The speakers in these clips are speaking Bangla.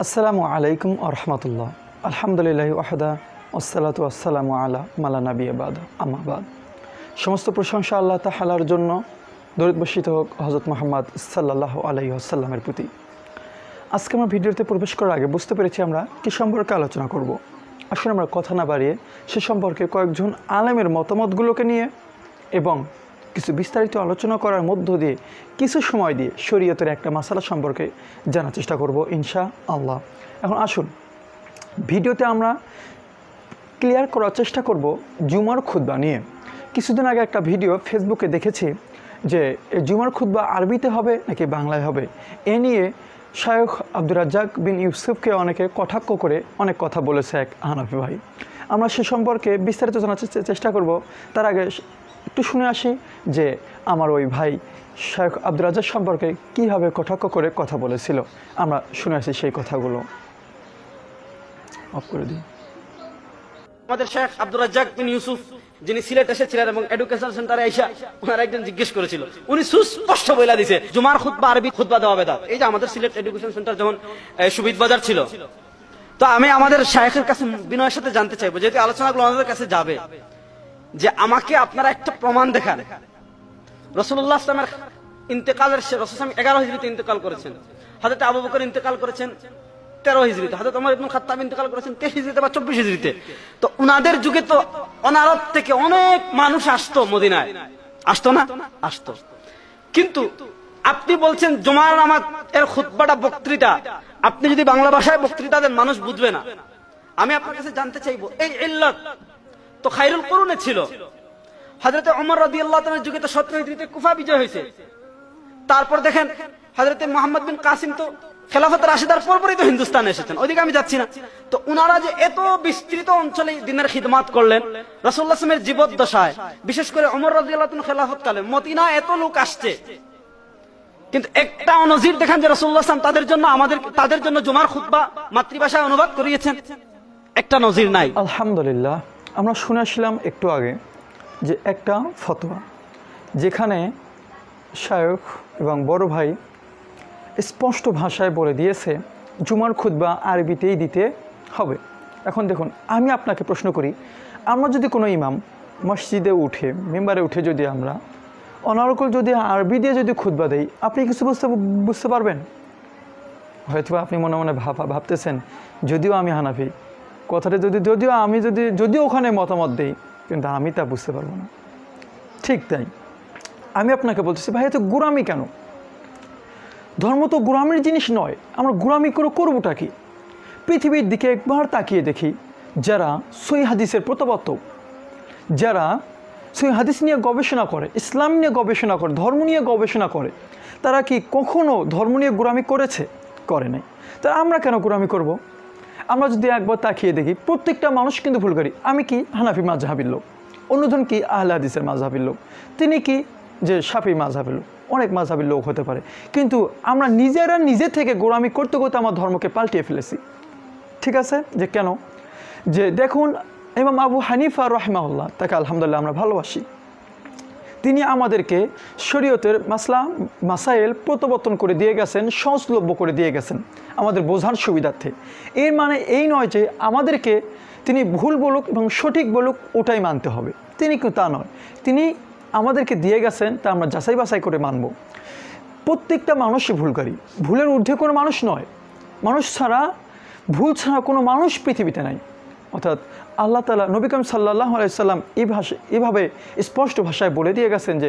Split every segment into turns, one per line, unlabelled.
আসসালামু আলাইকুম ওয়া রাহমাতুল্লাহ। আলহামদুলিল্লাহি ওয়াহদা ওয়াসসালাতু ওয়াসসালামু আলা মালা নাবিয়্যা বাদা আম্মা বাদ। সমস্ত প্রশংসা আল্লাহ তাআলার জন্য, দরুদ বর্ষিত হোক হযরত মুহাম্মদ সাল্লাল্লাহু আলাইহি ওয়াসাল্লামের প্রতি। আজকে আমরা ভিডিওতে প্রবেশ করার আগে বুঝতে পেরেছি আমরা কী সম্পর্কে আলোচনা করব। আসলে আমরা কথা না বাড়িয়ে সে সম্পর্কে কয়েকজন আলেমের মতামতগুলোকে নিয়ে এবং কিছু বিস্তারিত আলোচনা করার মধ্য দিয়ে কিছু সময় দিয়ে শরীয়তের একটা মাসালা সম্পর্কে জানার চেষ্টা করব ইনশাআল্লাহ। এখন আসুন ভিডিওতে আমরা ক্লিয়ার করার চেষ্টা করব জুমার খুতবা নিয়ে। কিছুদিন আগে একটা ভিডিও ফেসবুকে দেখেছি যে জুমার খুতবা আরবিতে হবে নাকি বাংলায় হবে, এ নিয়ে শায়খ আব্দুর রাজ্জাক বিন ইউসুফকে অনেকে কটাক্ষ করে অনেক কথা বলেছে এক হানাফি ভাই। আমরা সে সম্পর্কে বিস্তারিত জানার চেষ্টা করব। তার আগে একটু শুনে আসি যে আমার ওই ভাই শায়খ আব্দুর রাজ্জাক সম্পর্কে কীভাবে কটাক্ষ করে কথা বলেছিল। আমরা শুনে আসি সেই কথাগুলো। অফ করে দিই।
আমাদের শেখ আব্দুর রাজ্জাক বিন ইউসুফ যিনি সিলেট এসেছিলেন এবং এডুকেশন সেন্টারে আইসা ওনার একজন জিজ্ঞেস করেছিল, উনি সুস্পষ্ট বলে দিয়েছে জুমার খুতবা আরবি খুতবা দেওয়া বেদাত। এই যে আমাদের সিলেট এডুকেশন সেন্টার যখন সুবিদ বাজার ছিল, তো আমি আমাদের শায়খের কাছে বিনয়ের সাথে জানতে চাইবো, যেহেতু আলোচনাগুলো আমাদের কাছে যাবে, যে আমাকে আপনারা একটা প্রমাণ দেখান রাসূলুল্লাহ সাল্লাল্লাহু আলাইহি ওয়াসাল্লামের ইন্তেকালের, রাসূল 11 হিজরিতে ইন্তেকাল করেছেন, হযরত আবু বকর ইন্তেকাল করেছেন 13 হিজরিতে, হযরত ওমর ইবনে খাত্তাব ইন্তেকাল করেছেন 23 হিজরিতে বা 24 হিজরিতে। তো উনাদের যুগে তো অনারব থেকে অনেক মানুষ আসতো মদিনায়, আসতো না? আসতো। কিন্তু আপনি বলছেন জুমার নামাজ এর খুতবাটা বক্তৃতা, আপনি যদি বাংলা ভাষায় বক্তৃতা দেন মানুষ বুঝবে না। আমি আপনার কাছে জানতে চাইবো এই ইল্লাত তো খায়রুল কুরুনে ছিল। হযরত ওমর রাদিয়াল্লাহু তাআলার যুগে তো 17 হিজরিতে কুফা বিজয় হয়েছে। তারপর দেখেন হযরত মুহাম্মদ বিন কাসিম তো খেলাফত রাশিদার পরপরই তো হিন্দুস্তানে এসেছেন, ওইদিকে আমি যাচ্ছি না। তো উনারা যে এত বিস্তৃত অঞ্চলে দিনের খিদমাত করলেন রাসূলুল্লাহ সাল্লাল্লাহু আলাইহি ওয়াসাল্লামের জীবদ্দশায়, বিশেষ করে ওমর রাদিয়াল্লাহু তাআলা খেলাফত কালে মদিনা এত লোক আসছে, কিন্তু একটা নজির দেখেন যে রাসূলুল্লাহ সাল্লাল্লাহু আলাইহি ওয়াসাল্লাম তাদের জন্য জুমার খুতবা মাতৃভাষায় অনুবাদ করিয়েছেন, একটা নজির নাই।
আলহামদুলিল্লাহ, আমরা শুনে আসলাম একটু আগে যে একটা ফতোয়া যেখানে শায়খ এবং বড় ভাই স্পষ্ট ভাষায় বলে দিয়েছে জুমার খুতবা আরবিতেই দিতে হবে। এখন দেখুন, আমি আপনাকে প্রশ্ন করি, আমরা যদি কোনো ইমাম মসজিদে উঠে মেম্বারে উঠে যদি আমরা অনারকল যদি আরবি দিয়ে যদি খুতবা দেই, আপনি কিছু বুঝতে পারবেন? হয়তো আপনি মনে মনে ভাবতেছেন যদিও আমি হানাফি, কথাটা যদিও ওখানে মতামত দেই, কিন্তু আমি তা বুঝতে পারবো না। ঠিক তাই আমি আপনাকে বলতেছি, ভাই এত গোরামি কেন? ধর্ম তো গোরামির জিনিস নয়, আমরা গোরামি করবোটা কি? পৃথিবীর দিকে একবার তাকিয়ে দেখি, যারা সহিহ হাদিসের প্রবর্তক, যারা সহিহ হাদিস নিয়ে গবেষণা করে, ইসলাম নিয়ে গবেষণা করে, ধর্ম নিয়ে গবেষণা করে, তারা কি কখনো ধর্ম নিয়ে গোরামি করেছে? করে নাই। তা আমরা কেন গোরামি করব? আমরা যদি একবার তাকিয়ে দেখি, প্রত্যেকটা মানুষ কিন্তু ভুল করি। আমি কি হানাফি মাযহাবের লোক, অন্যজন কি আহলে হাদিসের মাযহাবের লোক, তিনি কি যে শাফি মাযহাবের লোক, অনেক মাযহাবের লোক হতে পারে, কিন্তু আমরা নিজে থেকে গোরামি করতে করতে আমার ধর্মকে পাল্টিয়ে ফেলেছি। ঠিক আছে, যে কেন? যে দেখুন, ইমাম আবু হানিফা রাহিমাহুল্লাহ, তাকে আলহামদুলিল্লাহ আমরা ভালোবাসি, তিনি আমাদেরকে শরীয়তের মাসাইল প্রবর্তন করে দিয়ে গেছেন, সহজলভ্য করে দিয়ে গেছেন আমাদের বোঝার সুবিধার্থে। এর মানে এই নয় যে আমাদেরকে তিনি ভুল বলুক এবং সঠিক বলুক ওটাই মানতে হবে, তিনি কিন্তু তা নয়। তিনি আমাদেরকে দিয়ে গেছেন, তা আমরা যাচাই বাছাই করে মানব। প্রত্যেকটা মানুষই ভুলকারী, ভুলের ঊর্ধ্বে কোনো মানুষ নয়। ভুল ছাড়া কোনো মানুষ পৃথিবীতে নাই। অর্থাৎ আল্লাহ তাআলা নবী করিম সাল্লাল্লাহু আলাইহি ওয়াসাল্লাম এভাবে স্পষ্ট ভাষায় বলে দিয়ে গেছেন যে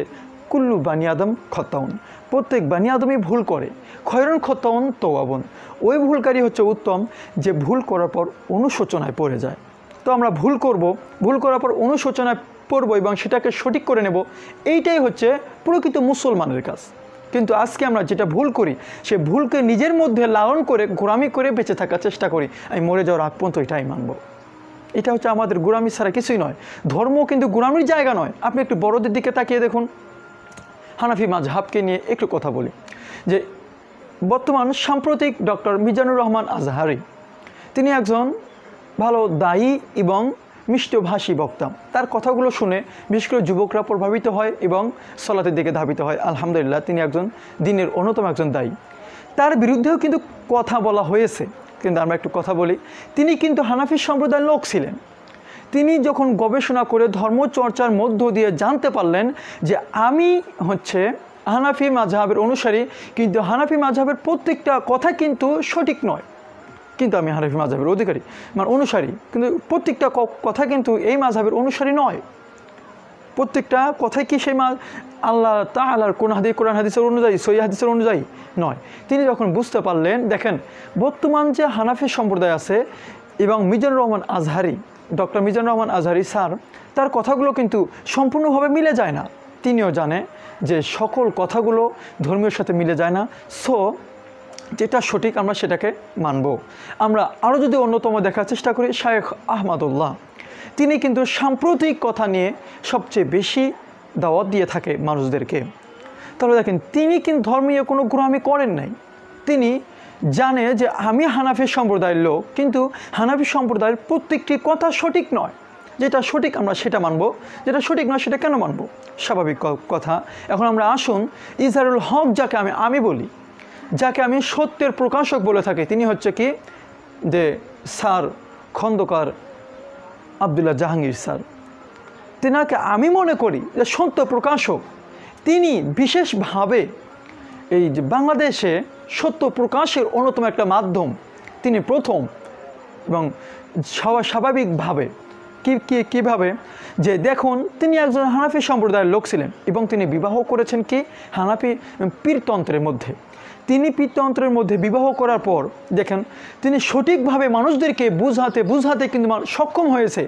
কুল্লু বানি আদম খতাউন, প্রত্যেক বানি আদমই ভুল করে, খয়রুল খতাউন তওয়াবুন, ওই ভুলকারী হচ্ছে উত্তম যে ভুল করার পর অনুশোচনায় পড়ে যায়। তো আমরা ভুল করব, ভুল করার পর অনুশোচনায় পড়ব এবং সেটাকে সঠিক করে নেব, এইটাই হচ্ছে প্রকৃত মুসলমানের কাজ। কিন্তু আজকে আমরা যেটা ভুল করি, সে ভুলকে নিজের মধ্যে লালন করে গোরামি করে বেঁচে থাকার চেষ্টা করি, আমি মরে যাওয়ার আগ পর্যন্ত এটাই মানব। এটা হচ্ছে আমাদের গোরামি ছাড়া কিছুই নয়। ধর্ম কিন্তু গোরামির জায়গা নয়। আপনি একটু বড়দের দিকে তাকিয়ে দেখুন। হানাফি মাযহাবকে নিয়ে একটু কথা বলি, যে বর্তমান সাম্প্রতিক ডক্টর মিজানুর রহমান আজহারি, তিনি একজন ভালো দায়ী এবং মিষ্টভাষী বক্তা। তার কথাগুলো শুনে বিশেষ করে যুবকরা প্রভাবিত হয় এবং সলাতের দিকে ধাবিত হয়। আলহামদুলিল্লাহ, তিনি একজন দ্বীনের অন্যতম একজন দায়ী। তার বিরুদ্ধেও কিন্তু কথা বলা হয়েছে, কিন্তু আমরা একটু কথা বলি। তিনি কিন্তু হানাফি সম্প্রদায়ের লোক ছিলেন। তিনি যখন গবেষণা করে ধর্মচর্চার মধ্য দিয়ে জানতে পারলেন যে আমি হচ্ছে হানাফি মাযহাবের অনুসারী, কিন্তু হানাফি মাযহাবের প্রত্যেকটা কথা কিন্তু সঠিক নয়, কিন্তু আমি হানাফি মাযহাবের অধিকারী মানে অনুসারী, কিন্তু প্রত্যেকটা কথা কিন্তু এই মাযহাবের অনুসারী নয়। প্রত্যেকটা কথাই কি সেই আল্লাহ তাআলার কোরআন হাদিসের অনুযায়ী, সহিহ হাদিসের অনুযায়ী নয়। তিনি যখন বুঝতে পারলেন, দেখেন বর্তমান যে হানাফি সম্প্রদায় আছে এবং মিজানুর রহমান আজহারি, ডক্টর মিজানুর রহমান আজহারি স্যার, তার কথাগুলো কিন্তু সম্পূর্ণভাবে মিলে যায় না। তিনিও জানে যে সকল কথাগুলো ধর্মীয় সাথে মিলে যায় না। সো যেটা সঠিক আমরা সেটাকে মানব। আমরা আরও যদি অন্যতম দেখার চেষ্টা করি, শায়েখ আহমদুল্লাহ, তিনি কিন্তু সাম্প্রতিক কথা নিয়ে সবচেয়ে বেশি দাওয়াত দিয়ে থাকে মানুষদেরকে। তাহলে দেখেন তিনি কিন্তু ধর্মীয় কোনো গোঁড়ামি করেন নাই। তিনি জানে যে আমি হানাফি সম্প্রদায়ের লোক, কিন্তু হানাফি সম্প্রদায়ের প্রত্যেকটি কথা সঠিক নয়। যেটা সঠিক আমরা সেটা মানব, যেটা সঠিক নয় সেটা কেন মানব? স্বাভাবিক কথা। এখন আমরা আসুন, ইজহারুল হক যাকে আমি বলি, যাকে আমি সত্যের প্রকাশক বলে থাকি, তিনি হচ্ছে কি যে স্যার খন্দকার আবদুল্লাহ জাহাঙ্গীর স্যার। তেনাকে আমি মনে করি যে সত্য প্রকাশক। তিনি বিশেষভাবে এই যে বাংলাদেশে সত্য প্রকাশের অন্যতম একটা মাধ্যম, তিনি প্রথম। এবং স্বাভাবিকভাবে কীভাবে যে দেখুন, তিনি একজন হানাফি সম্প্রদায়ের লোক ছিলেন এবং তিনি বিবাহ করেছেন কি হানাফি পীরতন্ত্রের মধ্যে। তিনি পীরতন্ত্রের মধ্যে বিবাহ করার পর দেখেন তিনি সঠিকভাবে মানুষদেরকে বুঝাতে কিন্তু সক্ষম হয়েছে,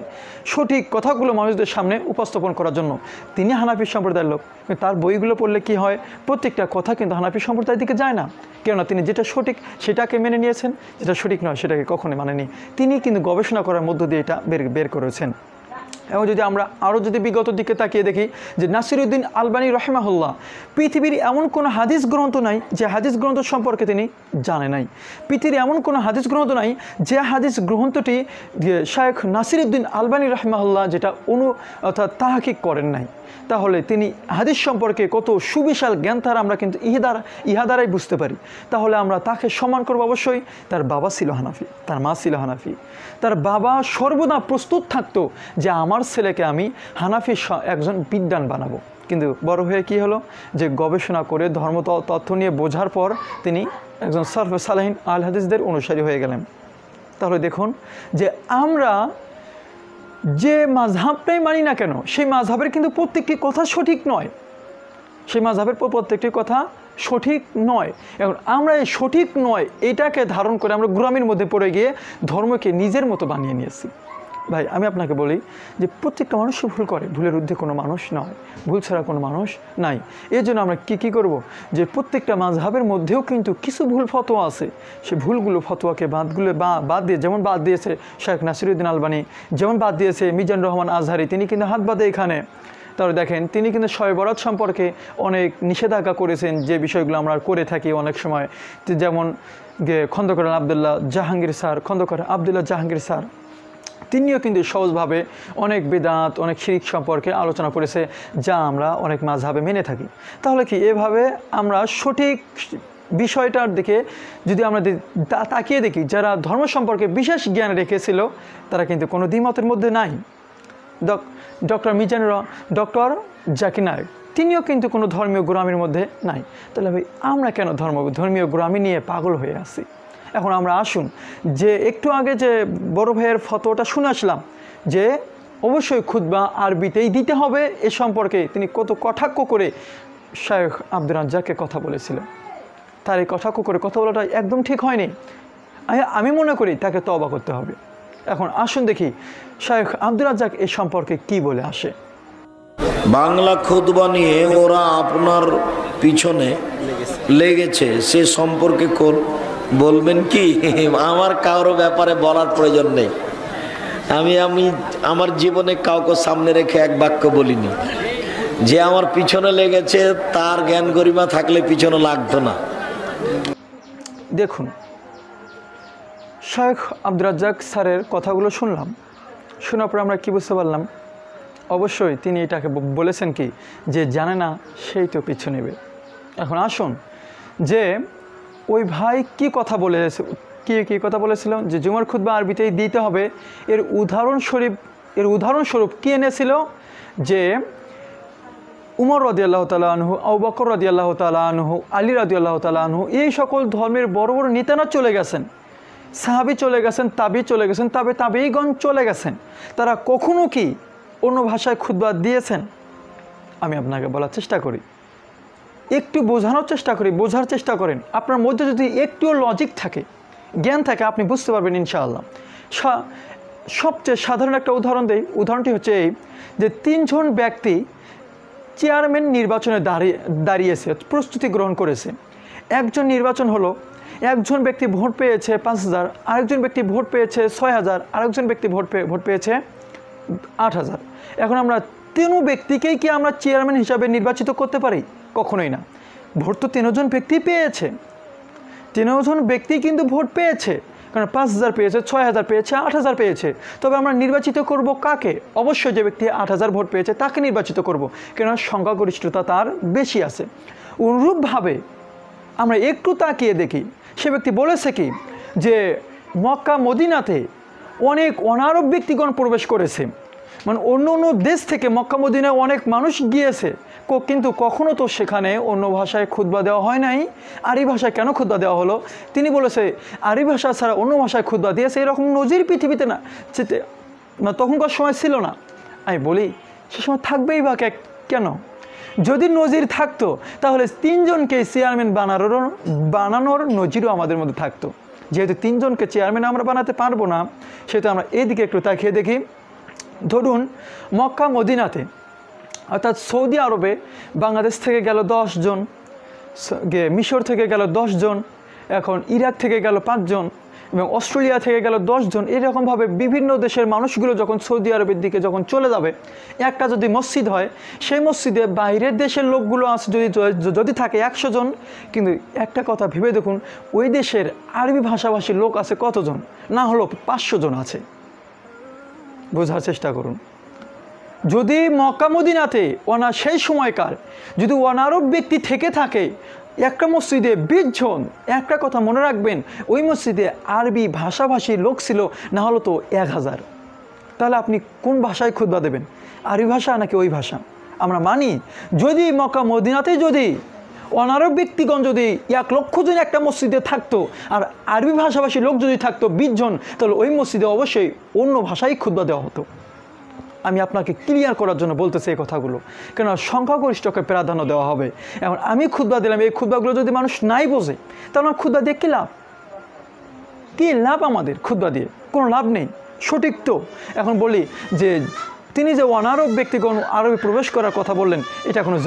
সঠিক কথাগুলো মানুষদের সামনে উপস্থাপন করার জন্য। তিনি হানাফি সম্প্রদায়ের লোক, তার বইগুলো পড়লে কি হয়, প্রত্যেকটা কথা কিন্তু হানাফি সম্প্রদায়ের দিকে যায় না। কেননা তিনি যেটা সঠিক সেটাকে মেনে নিয়েছেন, যেটা সঠিক নয় সেটাকে কখনোই মানেনি। তিনি কিন্তু গবেষণা করার মধ্য দিয়ে এটা বের করেছেন। এবং যদি আমরা আরও যদি বিগত দিকে তাকিয়ে দেখি যে নাসিরউদ্দিন আলবানী রহিমাহুল্লাহ, পৃথিবীর এমন কোনো হাদিস গ্রন্থ নাই যে হাদিস গ্রন্থ সম্পর্কে তিনি জানে নাই। পৃথিবীর এমন কোনো হাদিস গ্রন্থ নাই যে হাদিস গ্রন্থটি শায়েখ নাসিরউদ্দিন আলবানী রহিমাহুল্লাহ যেটা অর্থাৎ তাহকিক করেন নাই। তাহলে তিনি হাদিস সম্পর্কে কত সুবিশাল জ্ঞান তার আমরা কিন্তু ইহা দ্বারাই বুঝতে পারি। তাহলে আমরা তাকে সম্মান করব অবশ্যই। তার বাবা ছিল হানাফি, তার মা ছিল হানাফি। তার বাবা সর্বদা প্রস্তুত থাকতো যে আমার ছেলেকে আমি হানাফি একজন বিদ্বান বানাবো। কিন্তু বড় হয়ে কি হলো, যে গবেষণা করে ধর্ম তথ্য নিয়ে বোঝার পর তিনি একজন সরফে সালেহিন আল হাদিসদের অনুসারী হয়ে গেলেন। তাহলে দেখুন যে আমরা যে মাযহাবটাই মানি না কেন, সেই মাযহাবের কিন্তু প্রত্যেকটি কথা সঠিক নয়, সেই মাযহাবের প্রত্যেকটি কথা সঠিক নয়। এখন আমরা এই সঠিক নয় এটাকে ধারণ করে আমরা গোঁড়ামির মধ্যে পড়ে গিয়ে ধর্মকে নিজের মতো বানিয়ে নিয়েছি। ভাই আমি আপনাকে বলি যে প্রত্যেকটা মানুষই ভুল করে, ভুলের ঊর্ধ্বে কোনো মানুষ নয়, ভুল ছাড়া কোনো মানুষ নাই। এর জন্য আমরা কী করব, যে প্রত্যেকটা মাযহাবের মধ্যেও কিন্তু কিছু ভুল ফতোয়া আছে, সে ভুলগুলো ফতোয়াকে বাদ দিয়ে, যেমন বাদ দিয়েছে শায়েখ নাসিরউদ্দিন আলবানী, যেমন বাদ দিয়েছে মিজানুর রহমান আজহারি, তিনি কিন্তু হাত বাদে এখানে। তাহলে দেখেন তিনি কিন্তু শবে বরাত সম্পর্কে অনেক নিষেধাজ্ঞা করেছেন, যে বিষয়গুলো আমরা করে থাকি অনেক সময়। যেমন খন্দকার আবদুল্লাহ জাহাঙ্গীর স্যার, তিনিও কিন্তু সহজভাবে অনেক বিদআত, অনেক শিরক সম্পর্কে আলোচনা করেছে, যা আমরা অনেক মাযহাবে মেনে থাকি। তাহলে কি এভাবে আমরা সঠিক বিষয়টার দিকে যদি আমরা তাকিয়ে দেখি, যারা ধর্ম সম্পর্কে বিশেষ জ্ঞান রেখেছিল তারা কিন্তু কোনো দ্বিমতের মধ্যে নাই। ডক্টর জাকির নায়েক, তিনিও কিন্তু কোনো ধর্মীয় গোঁড়ামির মধ্যে নাই। তাহলে ভাই আমরা কেন ধর্মীয় গোঁড়ামি নিয়ে পাগল হয়ে আসি? এখন আমরা আসুন, যে একটু আগে যে বড় ভাইয়ের ফতোয়াটা শুনে আসলাম যে অবশ্যই খুতবা আরবিতেই দিতে হবে, এ সম্পর্কে তিনি কত কটাক্ষ করে শায়েখ আব্দুর রাজ্জাককে কথা বলেছিলেন। তার এই কটাক্ষ করে কথা বলাটা একদম ঠিক হয়নি। আমি মনে করি তাকে তওবা করতে হবে। এখন আসুন দেখি শায়েখ আব্দুর রাজ্জাক এ সম্পর্কে কি বলে আসে।
বাংলা খুতবা নিয়ে ওরা আপনার পিছনে লেগেছে, সে সম্পর্কে বলবেন কি? আমার কারো ব্যাপারে বলার প্রয়োজন নেই। আমি আমার জীবনে কাউকে সামনে রেখে এক বাক্য বলিনি। যে আমার পিছনে লেগেছে তার জ্ঞান গরিমা থাকলে পিছনে লাগতো না।
দেখুন, শায়েখ আব্দুর রাজ্জাক স্যারের কথাগুলো শুনলাম, শোনার পর আমরা কি বুঝতে পারলাম, অবশ্যই তিনি এটাকে বলেছেন কি যে জানে না সেই তো পিছু নেবে। এখন আসুন যে ওই ভাই কি কথা বলেছে কী কথা বলেছিল যে জুমার খুতবা আরবিতেই দিতে হবে। এর উদাহরণস্বরূপ কী এনেছিল যে উমর রাদিয়াল্লাহু তাআলা আনহু, আবু বকর রাদিয়াল্লাহু তাআলা আনহু, আলী রাদিয়াল্লাহু তাআলা আনহু, এই সকল ধর্মের বড় বড় নেতারা চলে গেছেন, সাহাবী চলে গেছেন, তাবি চলে গেছেন, তাবেঈগণ চলে গেছেন। তারা কখনো কি অন্য ভাষায় খুতবা দিয়েছেন? আমি আপনাকে বলার চেষ্টা করি, একটু বোঝানোর চেষ্টা করি, বোঝার চেষ্টা করেন। আপনার মধ্যে যদি একটুও লজিক থাকে, জ্ঞান থাকে, আপনি বুঝতে পারবেন ইনশাআল্লাহ। সবচেয়ে সাধারণ একটা উদাহরণ দেই। উদাহরণটি হচ্ছে এই যে 3 জন ব্যক্তি চেয়ারম্যান নির্বাচনে দাঁড়িয়েছে, প্রস্তুতি গ্রহণ করেছে। একজন নির্বাচন হলো, একজন ব্যক্তি ভোট পেয়েছে 5000, আরেকজন ব্যক্তি ভোট পেয়েছে 6000, আরেকজন ব্যক্তি ভোট পেয়েছে 8000। এখন আমরা 3 ব্যক্তিকেই কি আমরা চেয়ারম্যান হিসাবে নির্বাচিত করতে পারি? কখনোই না। ভোট তো 3 জন ব্যক্তি পেয়েছে, 3 জন ব্যক্তি কিন্তু ভোট পেয়েছে, কারণ 5000 পেয়েছে, 6000 পেয়েছে, 8000 পেয়েছে। তবে আমরা নির্বাচিত করব কাকে? অবশ্যই যে ব্যক্তি 8000 ভোট পেয়েছে তাকে নির্বাচিত করব, কেননা সংখ্যাগরিষ্ঠতা তার বেশি আছে। অনুরূপভাবে আমরা একটু তাকিয়ে দেখি, সে ব্যক্তি বলেছে কি যে মক্কা মদিনাতে অনেক অনারব ব্যক্তিগণ প্রবেশ করেছে, মানে অন্য অন্য দেশ থেকে মক্কা মদিনায় অনেক মানুষ গিয়েছে, কিন্তু কখনো তো সেখানে অন্য ভাষায় খুতবা দেওয়া হয় নাই। আরবি ভাষায় কেন খুতবা দেওয়া হলো? তিনি বলেছে আরবি ভাষা ছাড়া অন্য ভাষায় খুতবা দিয়েছে, এরকম নজির পৃথিবীতে না তখনকার সময় ছিল না। আমি বলি সে সময় থাকবেই বা কেন? যদি নজির থাকতো তাহলে 3 জনকে চেয়ারম্যান বানানোর নজিরও আমাদের মধ্যে থাকতো। যেহেতু 3 জনকে চেয়ারম্যান আমরা বানাতে পারবো না, সেহেতু আমরা এদিকে একটু তাকিয়ে দেখি। ধরুন মক্কা মদিনাতে অর্থাৎ সৌদি আরবে বাংলাদেশ থেকে গেল 10 জন, মিশর থেকে গেল 10 জন, এখন ইরাক থেকে গেল 5 জন, এবং অস্ট্রেলিয়া থেকে গেল 10 জন। এরকমভাবে বিভিন্ন দেশের মানুষগুলো যখন সৌদি আরবের দিকে যখন চলে যাবে, একটা যদি মসজিদ হয়, সেই মসজিদে বাইরের দেশের লোকগুলো আছে যদি থাকে 100 জন, কিন্তু একটা কথা ভেবে দেখুন ওই দেশের আরবি ভাষাভাষীর লোক আছে কতজন? না হলো 500 জন আছে। বোঝার চেষ্টা করুন। যদি মক্কা মদিনাতে সেই সময়কার যদি অনারব ব্যক্তি থেকে থাকে একটা মসজিদে 20 জন, একটা কথা মনে রাখবেন, ওই মসজিদে আরবি ভাষাভাষীর লোক ছিল না হলো তো 1000। তাহলে আপনি কোন ভাষায় খুতবা দেবেন? আরবি ভাষা নাকি ওই ভাষা? আমরা মানি যদি মক্কা মদিনাতে যদি অনারব ব্যক্তিগণ যদি 1 লক্ষ জন একটা মসজিদে থাকতো আর আরবি ভাষাভাষী লোক যদি থাকতো 20 জন, তাহলে ওই মসজিদে অবশ্যই অন্য ভাষায় খুতবা দেওয়া হতো। আমি আপনাকে ক্লিয়ার করার জন্য বলতেছি এই কথাগুলো, কেন সংখ্যাগরিষ্ঠকে প্রাধান্য দেওয়া হবে। এখন আমি খুতবা দিলাম, এই খুতবাগুলো যদি মানুষ নাই বোঝে তাহলে আমার খুতবা দিয়ে কী লাভ? কী লাভ আমাদের খুতবা দিয়ে? কোনো লাভ নেই। সঠিক তো। এখন বলি যে তিনি যে অনারব ব্যক্তিগণ আরবে প্রবেশ করার কথা বললেন, এটা কোনো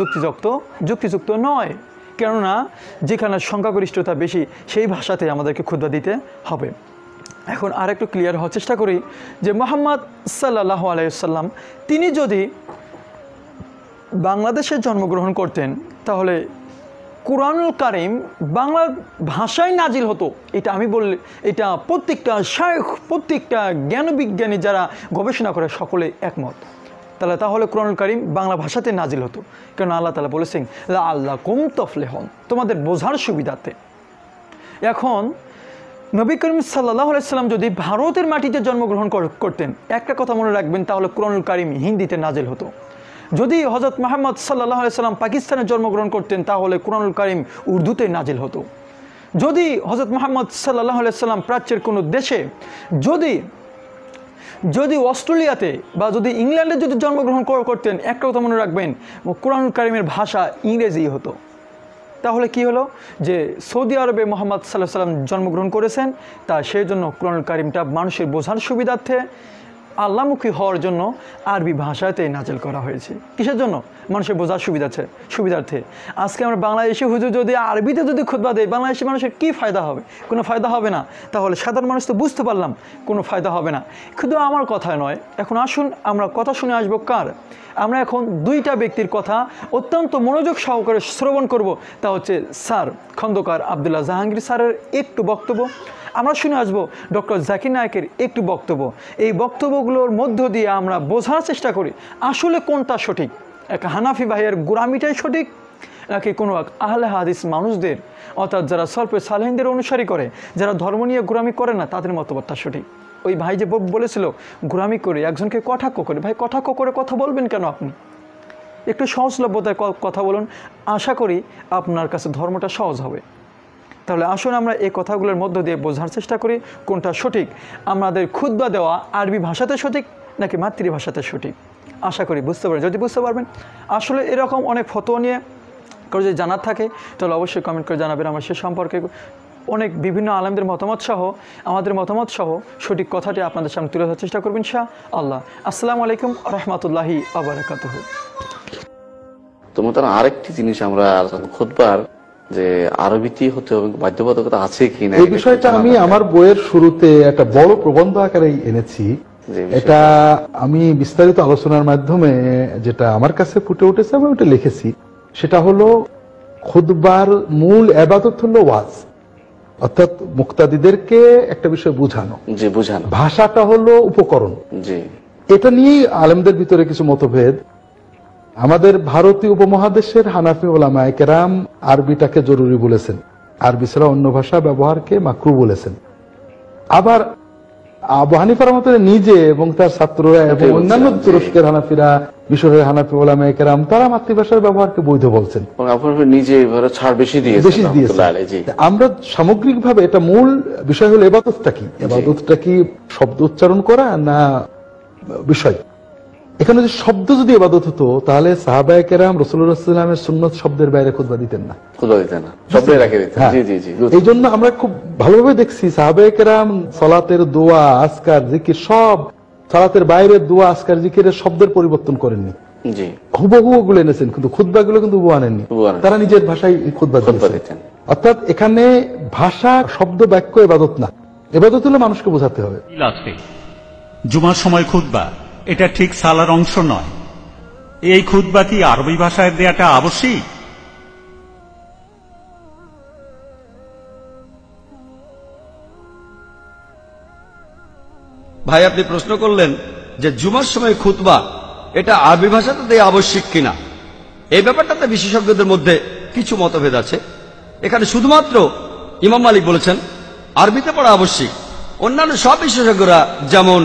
যুক্তিযুক্ত নয়, কেননা যেখানে সংখ্যাগরিষ্ঠতা বেশি সেই ভাষাতে আমাদেরকে খুতবা দিতে হবে। এখন আর একটু ক্লিয়ার হওয়ার চেষ্টা করি যে মুহাম্মদ সাল্লাল্লাহু আলাইহি ওয়াসাল্লাম তিনি যদি বাংলাদেশে জন্মগ্রহণ করতেন তাহলে কুরআনুল কারীম বাংলা ভাষায় নাজিল হতো। এটা আমি বললে এটা প্রত্যেকটা শায়খ, প্রত্যেকটা জ্ঞানবিজ্ঞানী যারা গবেষণা করে সকলে একমত। তাহলে কুরআনুল কারীম বাংলা ভাষাতে নাজিল হতো, কারণ আল্লাহ তাআলা বলেছেন লাআল্লাকুম তুফলিহুন, তোমাদের বোঝার সুবিধাতে। এখন নবী করিম সাল্লাল্লাহু আলাইহি সাল্লাম যদি ভারতের মাটিতে জন্মগ্রহণ করতেন, একটা কথা মনে রাখবেন, তাহলে কুরআনুল কারীম হিন্দিতে নাজিল হতো। যদি হযরত মুহাম্মদ সাল্লাল্লাহু আলাইহি সাল্লাম পাকিস্তানে জন্মগ্রহণ করতেন তাহলে কুরআনুল কারীম উর্দুতে নাজিল হতো। যদি হযরত মুহাম্মদ সাল্লাল্লাহু আলাইহি সাল্লাম প্রাচ্যের কোনো দেশে যদি অস্ট্রেলিয়াতে বা যদি ইংল্যান্ডে যদি জন্মগ্রহণ করতেন, একটা কথা মনে রাখবেন, কুরআনুল কারীমের ভাষা ইংরেজি হতো। তাহলে কি হলো যে সৌদি আরবে মুহাম্মদ সাল্লাল্লাহু আলাইহি সাল্লাম জন্মগ্রহণ করেছেন, সেই জন্য কুরআনুল কারীমটা মানুষের বোঝার সুবিধার্থে, আল্লাহমুখী হওয়ার জন্য আরবি ভাষাতে নাজিল করা হয়েছে। কিসের জন্য? মানুষের বোঝার সুবিধার্থে। আজকে আমরা বাংলাদেশি হুজুর যদি আরবিতে যদি খুতবা দেয়, বাংলাদেশি মানুষের কী ফায়দা হবে? কোনো ফায়দা হবে না। তাহলে সাধারণ মানুষ তো বুঝতে পারলাম কোনো ফায়দা হবে না। শুধু আমার কথা নয়, এখন আসুন আমরা কথা শুনে আসবো কার? আমরা এখন 2টা ব্যক্তির কথা অত্যন্ত মনোযোগ সহকারে শ্রবণ করব। তা হচ্ছে স্যার খন্দকার আব্দুল্লাহ জাহাঙ্গীর স্যারের একটু বক্তব্য, আমরা শুনে আসবো ডক্টর জাকির নায়েকের একটু বক্তব্য। এই বক্তব্যগুলোর মধ্য দিয়ে আমরা বোঝার চেষ্টা করি আসলে কোনটা সঠিক। এক হানাফি ভাইয়ের গোড়ামিটাই সঠিক নাকি কোনো আহলে হাদিস মানুষদের, অর্থাৎ যারা সলফে সালেহিনদের অনুসারী করে, যারা ধর্ম নিয়ে গোঁড়ামি করে না, তাদের মতবাদটা সঠিক? ওই ভাই যে বলেছিল গোঁড়ামি করে একজনকে কটাক্ষ করে, ভাই কটাক্ষ করে কথা বলবেন কেন? আপনি একটু সহজলভ্যতায় কথা বলুন, আশা করি আপনার কাছে ধর্মটা সহজ হবে। তাহলে আসুন আমরা এই কথাগুলোর মধ্য দিয়ে বোঝার চেষ্টা করি কোনটা সঠিক, আমাদের খুতবা দেওয়া আরবি ভাষাতে সঠিক নাকি মাতৃভাষাতে সঠিক। আশা করি বুঝতে পারবেন। যদি বুঝতে পারবেন, আসলে এরকম অনেক ফতোয়া নিয়ে কারো যদি জানার থাকে তাহলে অবশ্যই কমেন্ট করে জানাবেন। আমার সে সম্পর্কে অনেক বিভিন্ন আলেমদের মতামত সহ আমাদের মতামত সহ সঠিক কথাটি আপনাদের সামনে তুলে ধরার চেষ্টা করবেন ইনশাআল্লাহ। আসসালামু আলাইকুম ওয়া রাহমাতুল্লাহি ওয়া বারাকাতুহু।
তোমার আরেকটি জিনিস আমরা খুতবার যে আরবিতে হতে হবে বাধ্যবাধকতা আছে কিনা,
এই বিষয়টা আমি আমার বইয়ের শুরুতে একটা বড় প্রবন্ধ আকারে এনেছি। এটা আমি বিস্তারিত আলোচনার মাধ্যমে যেটা আমার কাছে ফুটে উঠেছে আমি ওটা লিখেছি। সেটা হলো খুতবার মূল ইবাদত হলো ওয়াজ, অর্থাৎ মুক্তাদিদেরকে একটা বিষয় বোঝানো।
জি, বোঝানো।
ভাষাটা হলো উপকরণ। জি, এটা নিয়েই আলেমদের ভিতরে কিছু মতভেদ। আমাদের ভারতীয় উপমহাদেশের হানাফি ওলামায়ে কেরাম আরবিটাকে জরুরি বলেছেন, আরবি ছাড়া অন্য ভাষা ব্যবহারকে মাকরু বলেছেন। আবার আবু হানিফা রাহমাতুল্লাহ নিজে এবং তার ছাত্ররা এবং অন্যান্য তুরস্কের হানাফিরা, মিশরের হানাফি ওলামায়ে কেরাম তারা মাতৃভাষার ব্যবহারকে বৈধ বলছেন,
নিজে ছাড় বেশি দিয়েছে।
আমরা সামগ্রিকভাবে এটা মূল বিষয় হলো ইবাদতটা কি, ইবাদতটা কি শব্দ উচ্চারণ করা না বিষয়। এখানে যদি শব্দ যদি ইবাদত হতো তাহলে সাহাবায়ে কেরাম রাসূলুল্লাহ সাল্লাল্লাহু আলাইহি ওয়াসাল্লামের সুন্নাত শব্দের বাইরে খুতবা দিতেন না,
শব্দে রেখে দিতেন। জি জি জি।
এই জন্য আমরা খুব ভালোভাবে দেখছি সাহাবায়ে কেরাম সালাতের দোয়া, আজকার, জিকির সব সালাতের বাইরের দোয়া, আজকার, জিকিরের শব্দের পরিবর্তন করেননি। জি, হুবহু ওগুলো এনেছেন, কিন্তু খুতবাগুলো কিন্তু হুবহু আনেননি। তারা নিজের ভাষায় খুতবা দিতেন। অর্থাৎ এখানে ভাষা, শব্দ, বাক্য ইবাদত না, ইবাদত হলে মানুষকে বোঝাতে হবে।
জুমার সময় খুতবা এটা ঠিক সালার অংশ নয়। এই খুতবা কি আরবি ভাষায় দেয়াটা আবশ্যিক?
ভাই আপনি প্রশ্ন করলেন যে জুমার সময় খুতবা এটা আরবি ভাষাতে দেয়া আবশ্যিক কিনা। এই ব্যাপারটাতে বিশেষজ্ঞদের মধ্যে কিছু মতভেদ আছে। এখানে শুধুমাত্র ইমাম মালিক বলেছেন আরবিতে পড়া আবশ্যিক। অন্যান্য সব বিশেষজ্ঞরা যেমন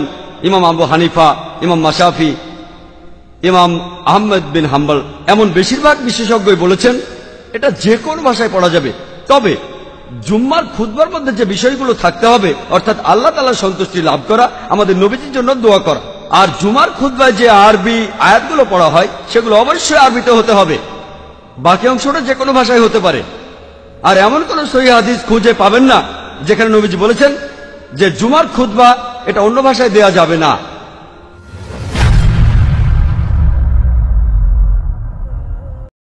ইমাম আবু হানিফা, ইমাম মাশাফি, ইমাম আহমেদ বিন হাম্বল, এমন বেশিরভাগ বিশেষজ্ঞই বলেছেন এটা যে কোনো ভাষায় পড়া যাবে। তবে জুম্মার খুতবার মধ্যে যে বিষয়গুলো থাকতে হবে, অর্থাৎ আল্লাহ তাআলার সন্তুষ্টি লাভ করা, আমাদের নবীজির জন্য দোয়া করা, আর জুমার খুতবায় যে আরবি আয়াতগুলো পড়া হয় সেগুলো অবশ্যই আরবিতে হতে হবে। বাকি অংশটা যে কোনো ভাষায় হতে পারে। আর এমন কোন সহিহ হাদিস খুঁজে পাবেন না যেখানে নবীজি বলেছেন যে জুমার খুতবা এটা অন্য ভাষায় দেয়া যাবে না।